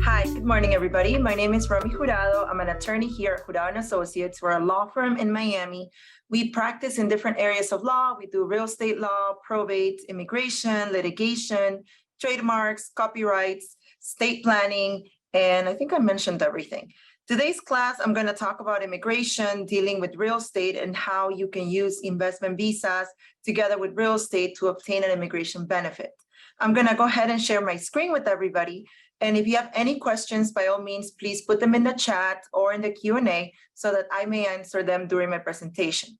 Hi, good morning, everybody. My name is Romy Jurado. I'm an attorney here at Jurado & Associates. We're a law firm in Miami. We practice in different areas of law. We do real estate law, probate, immigration, litigation, trademarks, copyrights, state planning, and I think I mentioned everything. Today's class, I'm going to talk about immigration, dealing with real estate, and how you can use investment visas together with real estate to obtain an immigration benefit. I'm going to go ahead and share my screen with everybody. And if you have any questions, by all means, please put them in the chat or in the Q&A so that I may answer them during my presentation.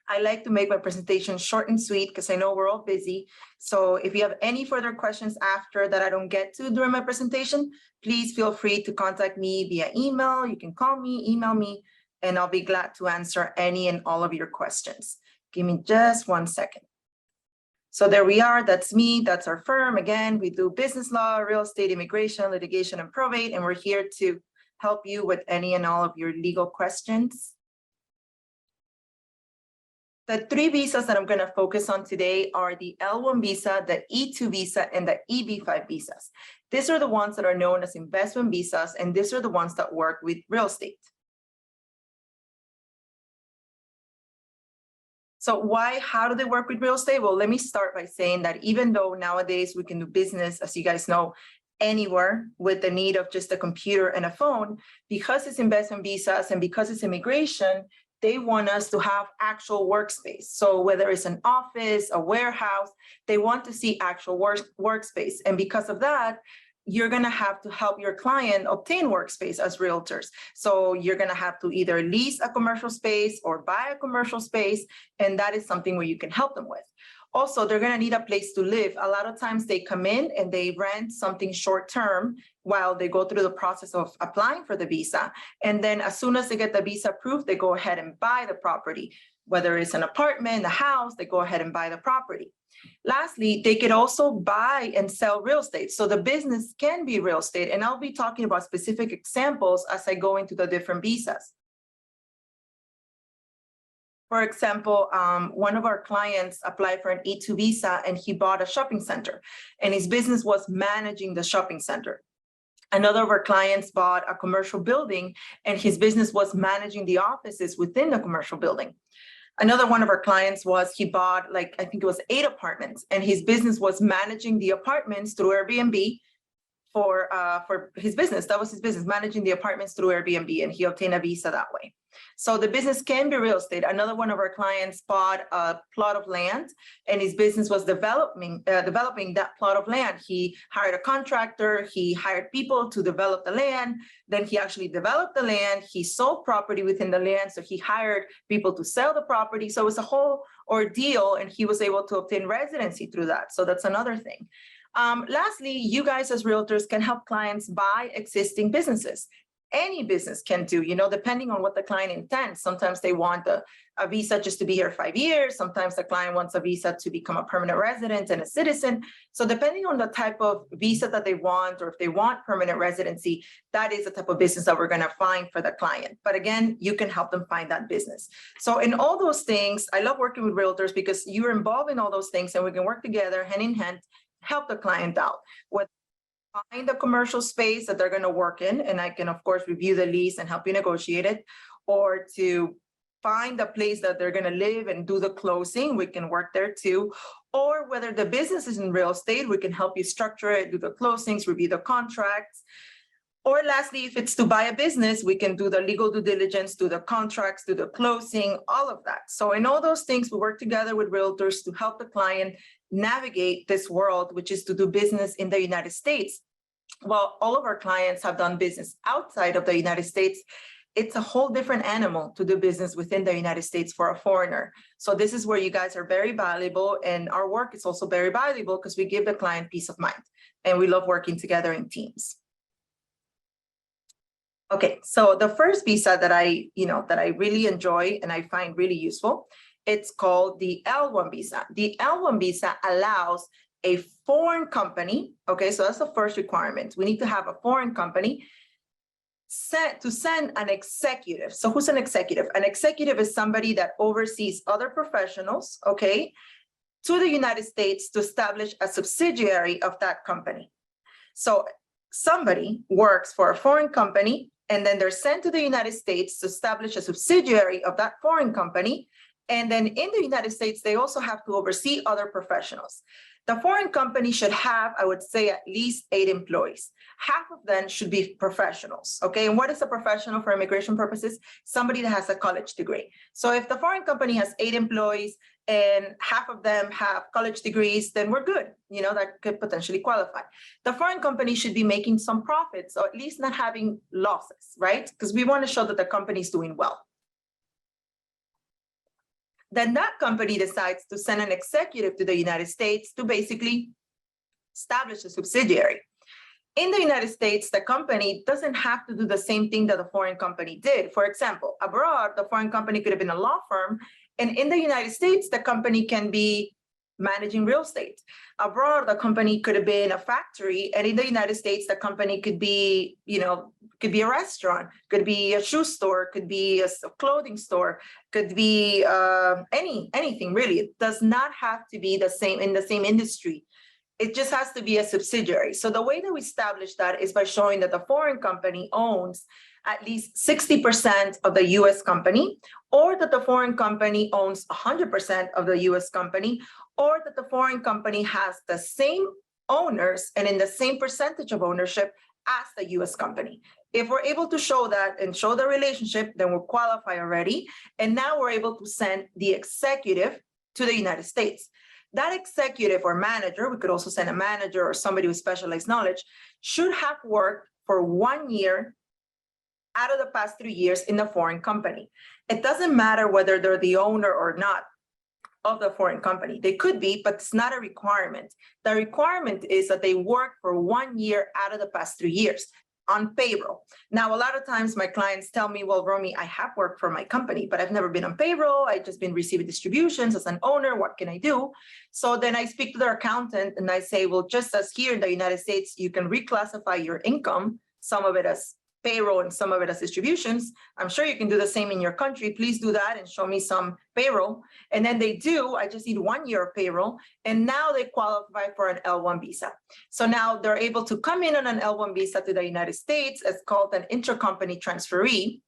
I like to make my presentation short and sweet because I know we're all busy. So if you have any further questions after that I don't get to during my presentation, please feel free to contact me via email. You can call me, email me, and I'll be glad to answer any and all of your questions. Give me just 1 second. So there we are. That's me. That's our firm. Again, we do business law, real estate, immigration, litigation, and probate. And we're here to help you with any and all of your legal questions. The 3 visas that I'm going to focus on today are the L1 visa, the E2 visa, and the EB5 visas. These are the ones that are known as investment visas, and these are the ones that work with real estate. So how do they work with real estate? Well, let me start by saying that even though nowadays we can do business, as you guys know, anywhere with the need of just a computer and a phone, because it's investment visas and because it's immigration, they want us to have actual workspace. So whether it's an office, a warehouse, they want to see actual workspace. And because of that, you're going to have to help your client obtain workspace as realtors. So you're going to have to either lease a commercial space or buy a commercial space. And that is something where you can help them with. Also, they're going to need a place to live. A lot of times they come in and they rent something short term while they go through the process of applying for the visa. And then as soon as they get the visa approved, they go ahead and buy the property. Whether it's an apartment, a house, they go ahead and buy the property. Lastly, they could also buy and sell real estate. So the business can be real estate. And I'll be talking about specific examples as I go into the different visas. For example, one of our clients applied for an E2 visa and he bought a shopping center and his business was managing the shopping center. Another of our clients bought a commercial building and his business was managing the offices within the commercial building. Another one of our clients he bought I think it was 8 apartments and his business was managing the apartments through Airbnb for his business. That was his business, managing the apartments through Airbnb, and he obtained a visa that way. So the business can be real estate. Another one of our clients bought a plot of land and his business was developing that plot of land. He hired a contractor, he hired people to develop the land, then he actually developed the land, he sold property within the land, so he hired people to sell the property. So it was a whole ordeal and he was able to obtain residency through that. So that's another thing. Lastly, you guys as realtors can help clients buy existing businesses. Any business can do, depending on what the client intends. Sometimes they want a visa just to be here 5 years. Sometimes the client wants a visa to become a permanent resident and a citizen. So depending on the type of visa that they want, or if they want permanent residency, that is the type of business that we're going to find for the client. But again, you can help them find that business. So in all those things, I love working with realtors because you're involved in all those things and we can work together hand in hand, help the client out. Find the commercial space that they're going to work in, and I can, of course, review the lease and help you negotiate it, or to find the place that they're going to live and do the closing. We can work there too. Or whether the business is in real estate, we can help you structure it, do the closings, review the contracts. Or lastly, if it's to buy a business, we can do the legal due diligence, do the contracts, do the closing, all of that. So in all those things, we work together with realtors to help the client navigate this world, which is to do business in the United States. While all of our clients have done business outside of the United States, it's a whole different animal to do business within the United States for a foreigner. So this is where you guys are very valuable, and our work is also very valuable because we give the client peace of mind, and we love working together in teams. Okay, so the first visa that I really enjoy and I find really useful, it's called the L1 visa. The L1 visa allows a foreign company, okay, so that's the first requirement. We need to have a foreign company to send an executive. So who's an executive? An executive is somebody that oversees other professionals, okay, to the United States to establish a subsidiary of that company. So somebody works for a foreign company, and then they're sent to the United States to establish a subsidiary of that foreign company. And then in the United States, they also have to oversee other professionals. The foreign company should have, I would say, at least 8 employees. Half of them should be professionals, okay? And what is a professional for immigration purposes? Somebody that has a college degree. So if the foreign company has 8 employees and half of them have college degrees, then we're good. You know, that could potentially qualify. The foreign company should be making some profits, or at least not having losses, right? Because we want to show that the company is doing well. Then that company decides to send an executive to the United States to basically establish a subsidiary. In the United States, the company doesn't have to do the same thing that the foreign company did. For example, abroad, the foreign company could have been a law firm, and in the United States, the company can be managing real estate. Abroad, the company could have been a factory, and in the United States, the company could be, you know, could be a restaurant, could be a shoe store, could be a clothing store, could be anything really. It does not have to be the same in the same industry. It just has to be a subsidiary. So the way that we establish that is by showing that the foreign company owns at least 60% of the US company, or that the foreign company owns 100% of the US company, or that the foreign company has the same owners and in the same percentage of ownership as the US company. If we're able to show that and show the relationship, then we'll qualify already. And now we're able to send the executive to the United States. That executive or manager, we could also send a manager or somebody with specialized knowledge, should have worked for 1 year out of the past 3 years in the foreign company. It doesn't matter whether they're the owner or not of the foreign company. They could be, but it's not a requirement. The requirement is that they work for 1 year out of the past 3 years on payroll. Now, a lot of times my clients tell me, well, Romy, I have worked for my company, but I've never been on payroll. I've just been receiving distributions as an owner. What can I do? So then I speak to their accountant and I say, well, just as here in the United States, you can reclassify your income, some of it as payroll and some of it as distributions. I'm sure you can do the same in your country. Please do that and show me some payroll. And then they do. I just need 1 year of payroll. And now they qualify for an L1 visa. So now they're able to come in on an L1 visa to the United States. It's called an intercompany transferee.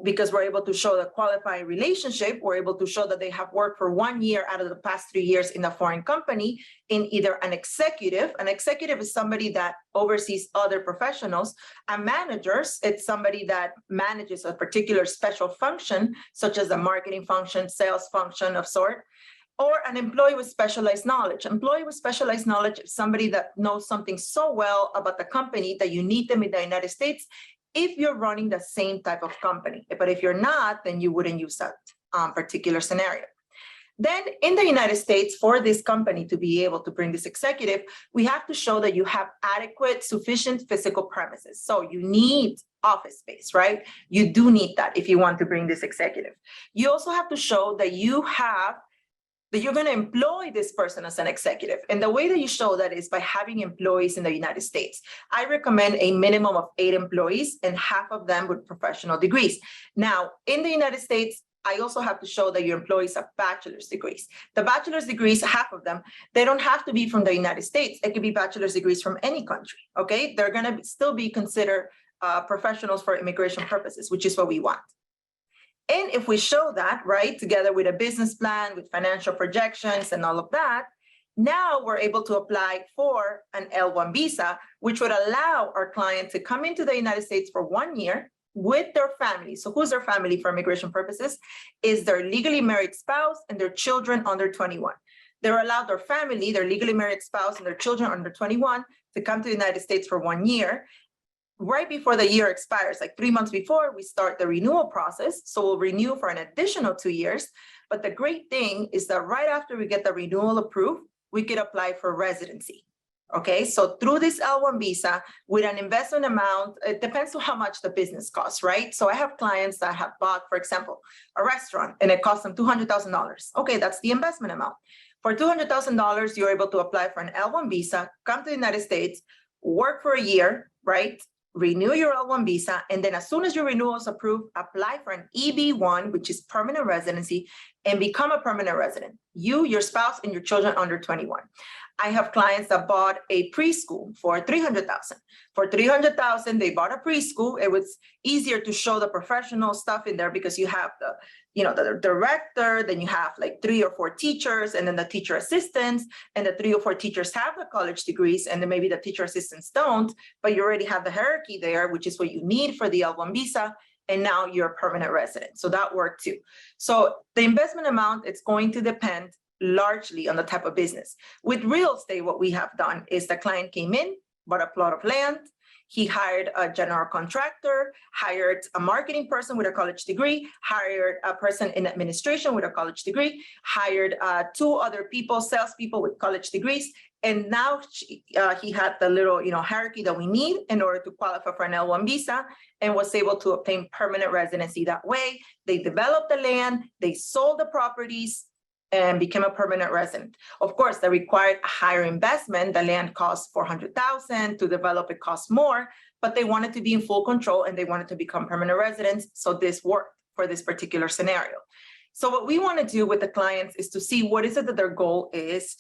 Because we're able to show the qualifying relationship, we're able to show that they have worked for 1 year out of the past 3 years in a foreign company in either an executive. An executive is somebody that oversees other professionals. A manager, it's somebody that manages a particular special function, such as a marketing function, sales function of sort. Or an employee with specialized knowledge. Employee with specialized knowledge is somebody that knows something so well about the company that you need them in the United States if you're running the same type of company. But if you're not, then you wouldn't use that particular scenario. Then in the United States, for this company to be able to bring this executive, we have to show that you have adequate, sufficient physical premises. So you need office space, right? You do need that if you want to bring this executive. You also have to show that you're going to employ this person as an executive. And the way that you show that is by having employees in the United States. I recommend a minimum of 8 employees and half of them with professional degrees. Now, in the United States, I also have to show that your employees have bachelor's degrees. The bachelor's degrees, half of them, they don't have to be from the United States. It could be bachelor's degrees from any country, okay? They're going to still be considered professionals for immigration purposes, which is what we want. And if we show that, right, together with a business plan, with financial projections and all of that, now we're able to apply for an L1 visa, which would allow our client to come into the United States for 1 year with their family. So who's their family for immigration purposes? Is their legally married spouse and their children under 21. They're allowed their family, their legally married spouse and their children under 21 to come to the United States for 1 year. Right before the year expires, like 3 months before, we start the renewal process. So we'll renew for an additional 2 years. But the great thing is that right after we get the renewal approved, we could apply for residency. Okay, so through this L1 visa with an investment amount, it depends on how much the business costs, right? So I have clients that have bought, for example, a restaurant and it costs them $200,000. Okay, that's the investment amount. For $200,000, you're able to apply for an L1 visa, come to the United States, work for a year, right? renew your L1 visa, and then as soon as your renewal is approved, apply for an EB1, which is permanent residency, and become a permanent resident. You, your spouse, and your children under 21. I have clients that bought a preschool for $300,000. For $300,000, they bought a preschool. It was easier to show the professional stuff in there because you have the director, then you have like 3 or 4 teachers, and then the teacher assistants, and the 3 or 4 teachers have the college degrees, and then maybe the teacher assistants don't, but you already have the hierarchy there, which is what you need for the L1 visa, and now you're a permanent resident. So that worked too. So the investment amount, it's going to depend largely on the type of business. With real estate, what we have done is the client came in, bought a plot of land, he hired a general contractor, hired a marketing person with a college degree, hired a person in administration with a college degree, hired 2 other people, salespeople with college degrees, and now he had the little hierarchy that we need in order to qualify for an L1 visa, and was able to obtain permanent residency that way. They developed the land, they sold the properties, and became a permanent resident. Of course, that required a higher investment. The land cost $400,000 to develop, it costs more, but they wanted to be in full control and they wanted to become permanent residents. So this worked for this particular scenario. So what we want to do with the clients is to see what is it that their goal is,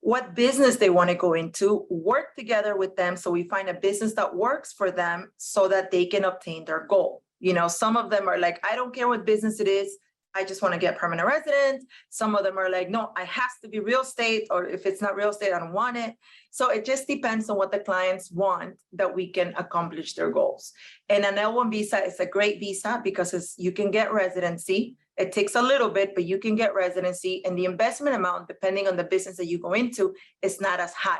what business they want to go into, work together with them so we find a business that works for them so that they can obtain their goal. Some of them are like, I don't care what business it is, I just want to get permanent resident. Some of them are like, no, I has to be real estate, or if it's not real estate, I don't want it. So it just depends on what the clients want that we can accomplish their goals. And an L1 visa is a great visa because you can get residency. It takes a little bit, but you can get residency, and the investment amount, depending on the business that you go into, is not as high.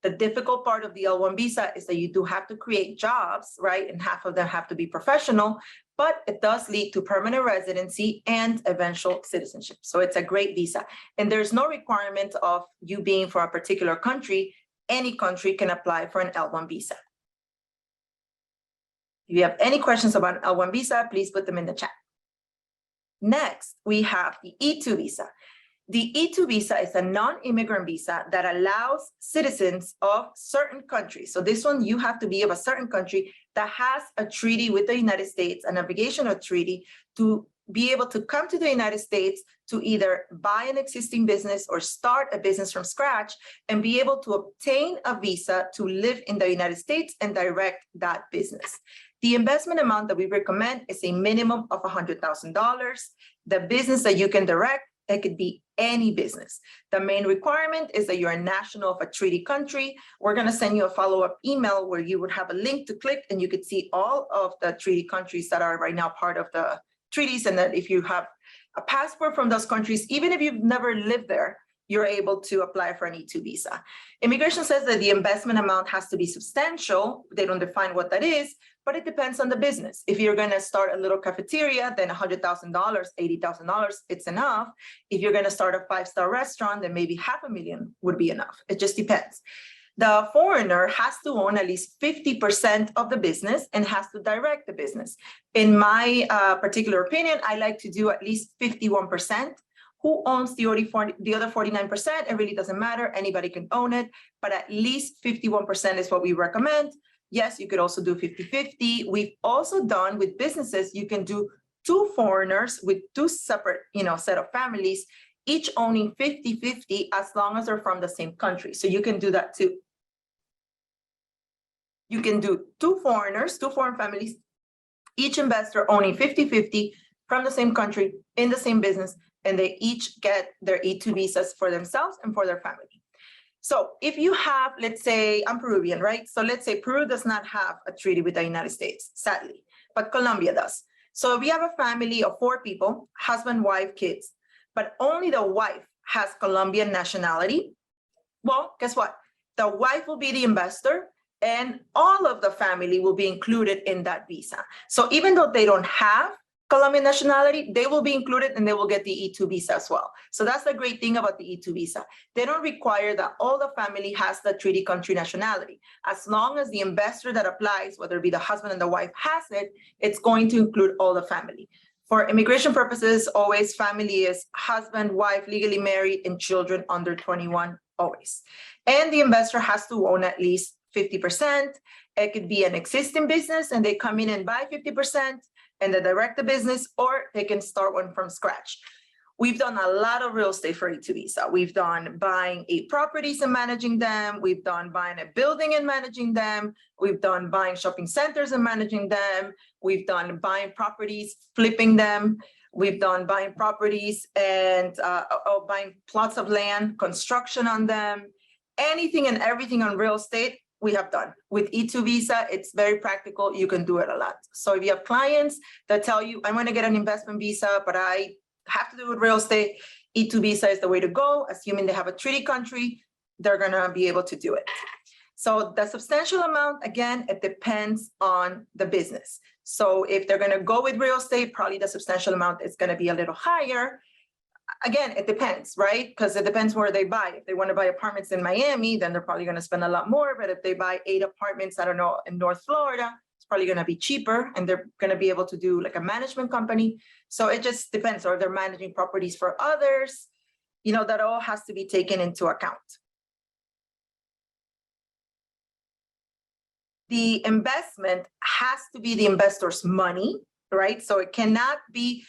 The difficult part of the L1 visa is that you do have to create jobs, right? And half of them have to be professional, but it does lead to permanent residency and eventual citizenship. So it's a great visa. And there's no requirement of you being from a particular country. Any country can apply for an L1 visa. If you have any questions about an L1 visa, please put them in the chat. Next, we have the E2 visa. The E2 visa is a non-immigrant visa that allows citizens of certain countries. So this one, you have to be of a certain country that has a treaty with the United States, a navigational treaty, to be able to come to the United States to either buy an existing business or start a business from scratch and be able to obtain a visa to live in the United States and direct that business. The investment amount that we recommend is a minimum of $100,000. The business that you can direct, it could be any business. The main requirement is that you're a national of a treaty country. We're going to send you a follow-up email where you would have a link to click, and you could see all of the treaty countries that are right now part of the treaties, and that if you have a passport from those countries, even if you've never lived there, you're able to apply for an E2 visa. Immigration says that the investment amount has to be substantial. They don't define what that is, but it depends on the business. If you're going to start a little cafeteria, then $100,000, $80,000, it's enough. If you're going to start a 5-star restaurant, then maybe $500,000 would be enough. It just depends. The foreigner has to own at least 50% of the business and has to direct the business. In my particular opinion, I like to do at least 51%. Who owns the other 49%? It really doesn't matter. Anybody can own it, but at least 51% is what we recommend. Yes, you could also do 50-50. We've also done with businesses, you can do 2 foreigners with 2 separate, set of families, each owning 50-50 as long as they're from the same country. So you can do that too. You can do 2 foreigners, 2 foreign families, each investor owning 50-50 from the same country in the same business, and they each get their E2 visas for themselves and for their family. So if you have, let's say, I'm Peruvian, right? So let's say Peru does not have a treaty with the United States, sadly, but Colombia does. So if we have a family of 4 people, husband, wife, kids, but only the wife has Colombian nationality, well, guess what? The wife will be the investor and all of the family will be included in that visa. So even though they don't have Colombian nationality, they will be included and they will get the E2 visa as well. So that's the great thing about the E2 visa. They don't require that all the family has the treaty country nationality. As long as the investor that applies, whether it be the husband and the wife has it, it's going to include all the family. For immigration purposes, always family is husband, wife, legally married, and children under 21, always. And the investor has to own at least 50%. It could be an existing business and they come in and buy 50% and they direct the business, or they can start one from scratch. We've done a lot of real estate for E2 visa. We've done buying 8 properties and managing them. We've done buying a building and managing them. We've done buying shopping centers and managing them. We've done buying properties, flipping them. We've done buying properties and buying plots of land, construction on them. Anything and everything on real estate, we have done. With E2 visa, it's very practical. You can do it a lot. So if you have clients that tell you, I want to get an investment visa, but I have to do with real estate, E2 visa is the way to go. Assuming they have a treaty country, they're going to be able to do it. So the substantial amount, again, it depends on the business. So if they're going to go with real estate, probably the substantial amount is going to be a little higher. Again, it depends, right? Because it depends where they buy. If they want to buy apartments in Miami, then they're probably going to spend a lot more. But if they buy 8 apartments, I don't know, in North Florida, it's probably going to be cheaper, and they're going to be able to do like a management company. So it just depends, or they're managing properties for others. You know, that all has to be taken into account. The investment has to be the investor's money, right? So it cannot be,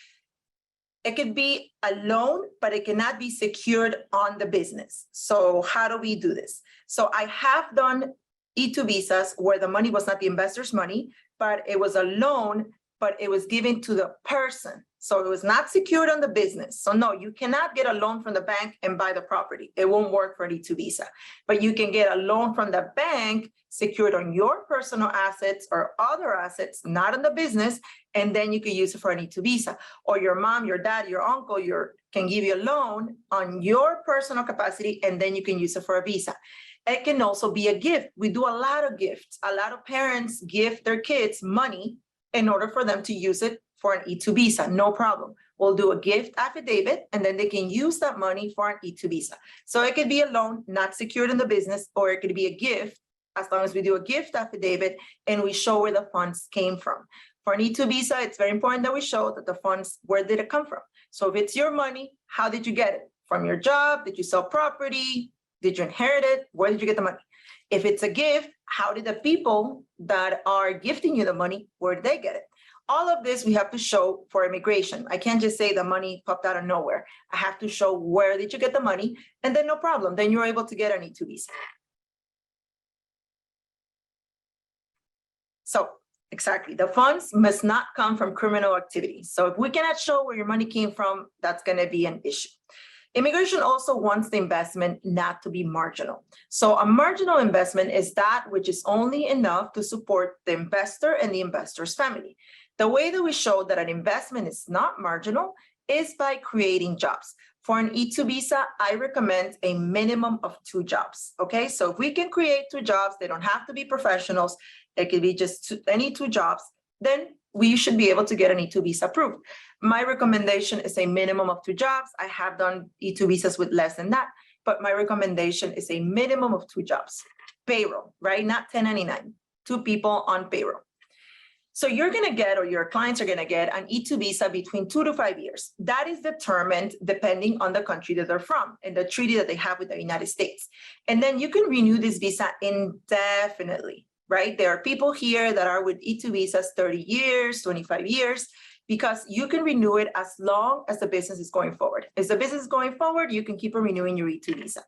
it could be a loan, but it cannot be secured on the business. So how do we do this? So I have done E2 visas where the money was not the investor's money, but it was a loan, but it was given to the person. So it was not secured on the business. So no, you cannot get a loan from the bank and buy the property. It won't work for an E2 visa, but you can get a loan from the bank secured on your personal assets or other assets, not in the business, and then you can use it for an E2 visa. Or your mom, your dad, your uncle, can give you a loan on your personal capacity, and then you can use it for a visa. It can also be a gift. We do a lot of gifts. A lot of parents give their kids money in order for them to use it for an E2 visa, no problem. We'll do a gift affidavit, and then they can use that money for an E2 visa. So it could be a loan not secured in the business, or it could be a gift, as long as we do a gift affidavit and we show where the funds came from. For an E2 visa, it's very important that we show that the funds, where did it come from? So if it's your money, how did you get it? From your job? Did you sell property? Did you inherit it? Where did you get the money? If it's a gift, how did the people that are gifting you the money, where did they get it? All of this we have to show for immigration. I can't just say the money popped out of nowhere. I have to show where did you get the money, and then no problem. Then you're able to get an E2 visa. So exactly, the funds must not come from criminal activity. So if we cannot show where your money came from, that's going to be an issue. Immigration also wants the investment not to be marginal. So a marginal investment is that which is only enough to support the investor and the investor's family. The way that we show that an investment is not marginal is by creating jobs. For an E2 visa, I recommend a minimum of 2 jobs. Okay, so if we can create 2 jobs, they don't have to be professionals. It could be just any 2 jobs, then we should be able to get an E2 visa approved. My recommendation is a minimum of 2 jobs. I have done E2 visas with less than that, but my recommendation is a minimum of 2 jobs. Payroll, right? Not 1099, 2 people on payroll. So you're going to get, or your clients are going to get, an E2 visa between 2 to 5 years. That is determined depending on the country that they're from and the treaty that they have with the United States. And then you can renew this visa indefinitely. Right? There are people here that are with E2 visas 30 years, 25 years, because you can renew it as long as the business is going forward. As the business is going forward, you can keep renewing your E2 visa.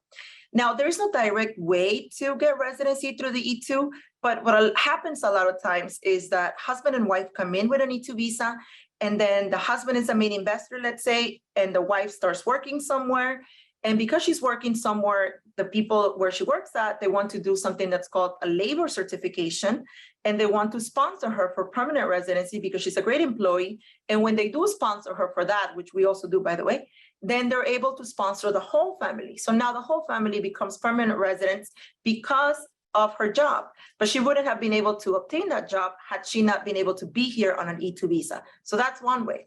Now, there is no direct way to get residency through the E2, but what happens a lot of times is that husband and wife come in with an E2 visa, and then the husband is a main investor, let's say, and the wife starts working somewhere. And because she's working somewhere, the people where she works at, they want to do something that's called a labor certification, and they want to sponsor her for permanent residency because she's a great employee. And when they do sponsor her for that, which we also do, by the way, then they're able to sponsor the whole family. So now the whole family becomes permanent residents because of her job, but she wouldn't have been able to obtain that job had she not been able to be here on an E2 visa. So that's one way.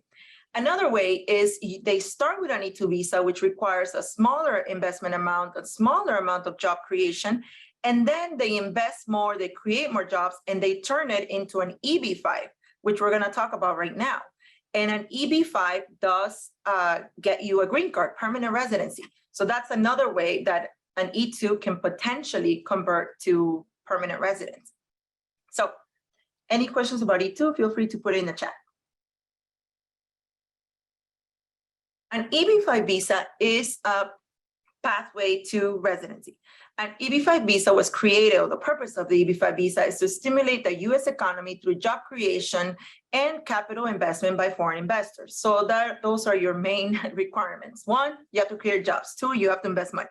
Another way is they start with an E2 visa, which requires a smaller investment amount, a smaller amount of job creation, and then they invest more, they create more jobs, and they turn it into an EB-5, which we're going to talk about right now. And an EB-5 does get you a green card, permanent residency. So that's another way that an E2 can potentially convert to permanent residence. So any questions about E2, feel free to put it in the chat. An EB-5 visa is a pathway to residency. An EB-5 visa was created, or the purpose of the EB-5 visa is to stimulate the US economy through job creation and capital investment by foreign investors. So those are your main requirements. 1, you have to create jobs. 2, you have to invest money.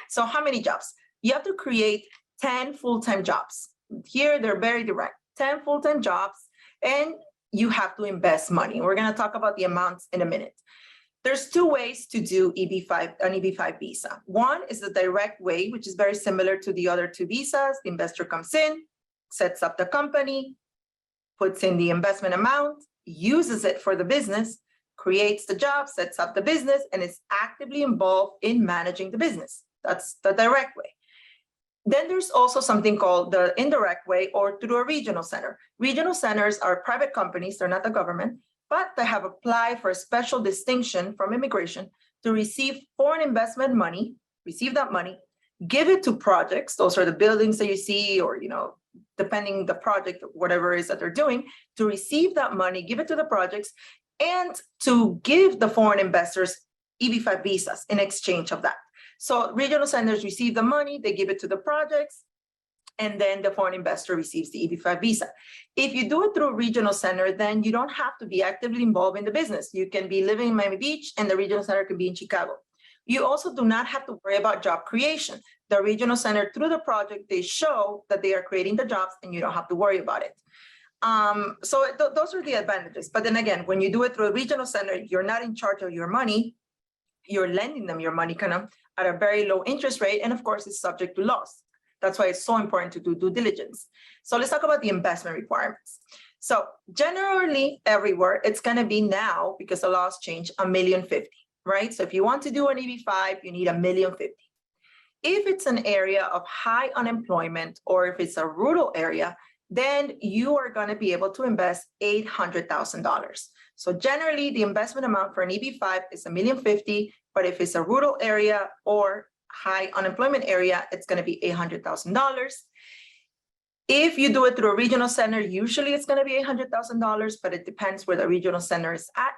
So how many jobs? You have to create 10 full-time jobs. Here, they're very direct, 10 full-time jobs, and you have to invest money. We're gonna talk about the amounts in a minute. There's 2 ways to do an EB-5 visa. 1 is the direct way, which is very similar to the other 2 visas. The investor comes in, sets up the company, puts in the investment amount, uses it for the business, creates the job, sets up the business, and is actively involved in managing the business. That's the direct way. Then there's also something called the indirect way, or through a regional center. Regional centers are private companies, they're not the government, but they have applied for a special distinction from immigration to receive foreign investment money, receive that money, give it to projects. Those are the buildings that you see, or, depending the project, whatever it is that they're doing, to receive that money, give it to the projects, and to give the foreign investors EB-5 visas in exchange of that. So regional centers receive the money, they give it to the projects, and then the foreign investor receives the EB-5 visa. If you do it through a regional center, then you don't have to be actively involved in the business. You can be living in Miami Beach and the regional center could be in Chicago. You also do not have to worry about job creation. The regional center, through the project, they show that they are creating the jobs and you don't have to worry about it. Those are the advantages. But then again, when you do it through a regional center, you're not in charge of your money. You're lending them your money kind of at a very low interest rate. And of course, it's subject to loss. That's why it's so important to do due diligence. So let's talk about the investment requirements. So generally everywhere, it's going to be now, because the laws change, $1,050,000, right? So if you want to do an EB-5, you need $1,050,000. If it's an area of high unemployment, or if it's a rural area, then you are going to be able to invest $800,000. So generally, the investment amount for an EB-5 is $1,050,000, but if it's a rural area or high unemployment area, it's going to be $800,000. If you do it through a regional center, usually it's going to be $800,000, but it depends where the regional center is at.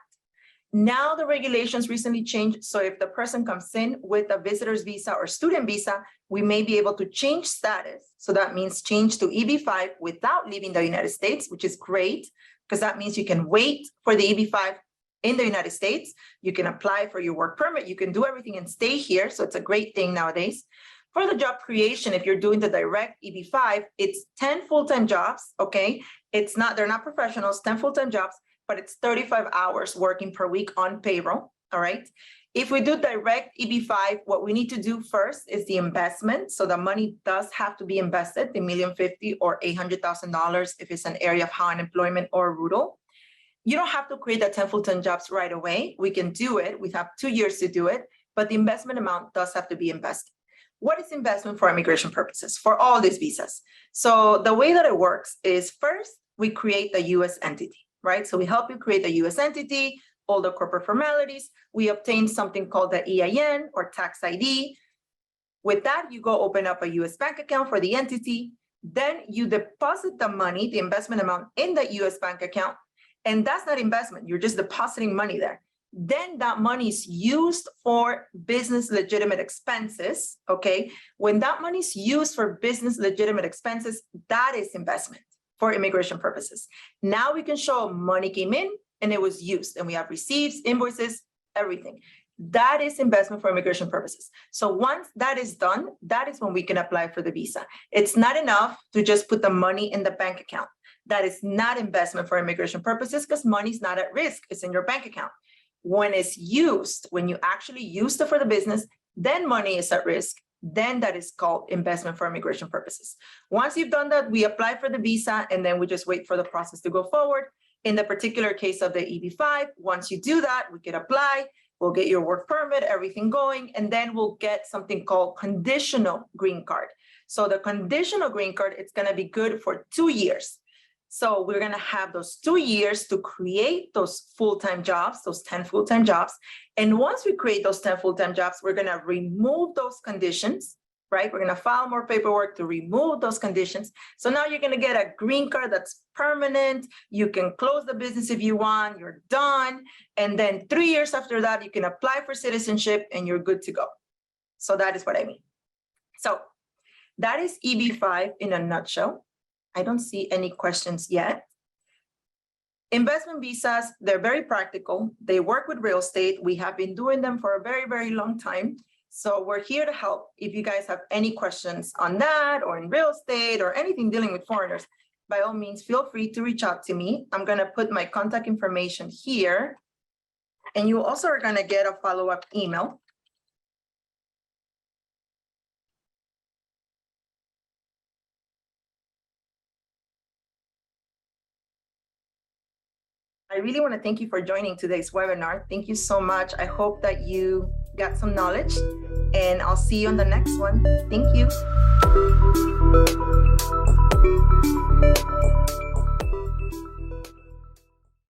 Now the regulations recently changed, so if the person comes in with a visitor's visa or student visa, we may be able to change status. So that means change to EB-5 without leaving the United States, which is great, because that means you can wait for the EB-5 in the United States. You can apply for your work permit. You can do everything and stay here. So it's a great thing nowadays. For the job creation, if you're doing the direct EB-5, it's 10 full-time jobs, okay? They're not professionals, 10 full-time jobs, but it's 35 hours working per week on payroll, all right? If we do direct EB-5, what we need to do first is the investment. So the money does have to be invested, the $1,050,000 or $800,000 if it's an area of high unemployment or rural. You don't have to create the 10 full-time jobs right away. We can do it. We have 2 years to do it, but the investment amount does have to be invested. What is investment for immigration purposes for all these visas? So the way that it works is first, we create the US entity, right? So we help you create the US entity, all the corporate formalities. We obtain something called the EIN or tax ID. With that, you go open up a US bank account for the entity. Then you deposit the money, the investment amount in the US bank account. And that's not investment. You're just depositing money there. Then that money is used for business legitimate expenses, okay? When that money is used for business legitimate expenses, that is investment for immigration purposes. Now we can show money came in and it was used, and we have receipts, invoices, everything. That is investment for immigration purposes. So once that is done, that is when we can apply for the visa. It's not enough to just put the money in the bank account. That is not investment for immigration purposes because money is not at risk. It's in your bank account. When it's used, when you actually use it for the business, then money is at risk. Then that is called investment for immigration purposes. Once you've done that, we apply for the visa and then we just wait for the process to go forward. In the particular case of the EB-5, once you do that, we can apply, we'll get your work permit, everything going, and then we'll get something called conditional green card. So the conditional green card, it's gonna be good for 2 years. So we're going to have those 2 years to create those full-time jobs, those 10 full-time jobs. And once we create those 10 full-time jobs, we're going to remove those conditions right? We're going to file more paperwork to remove those conditions. So now you're going to get a green card that's permanent. You can close the business if you want. You're done. And then 3 years after that, you can apply for citizenship and you're good to go. So that is what I mean. So that is EB-5 in a nutshell. I don't see any questions yet. Investment visas, they're very practical. They work with real estate. We have been doing them for a very, very long time. So we're here to help. If you guys have any questions on that or in real estate or anything dealing with foreigners, by all means, feel free to reach out to me. I'm going to put my contact information here. And you also are going to get a follow-up email. I really want to thank you for joining today's webinar. Thank you so much. I hope that you got some knowledge, and I'll see you on the next one. Thank you.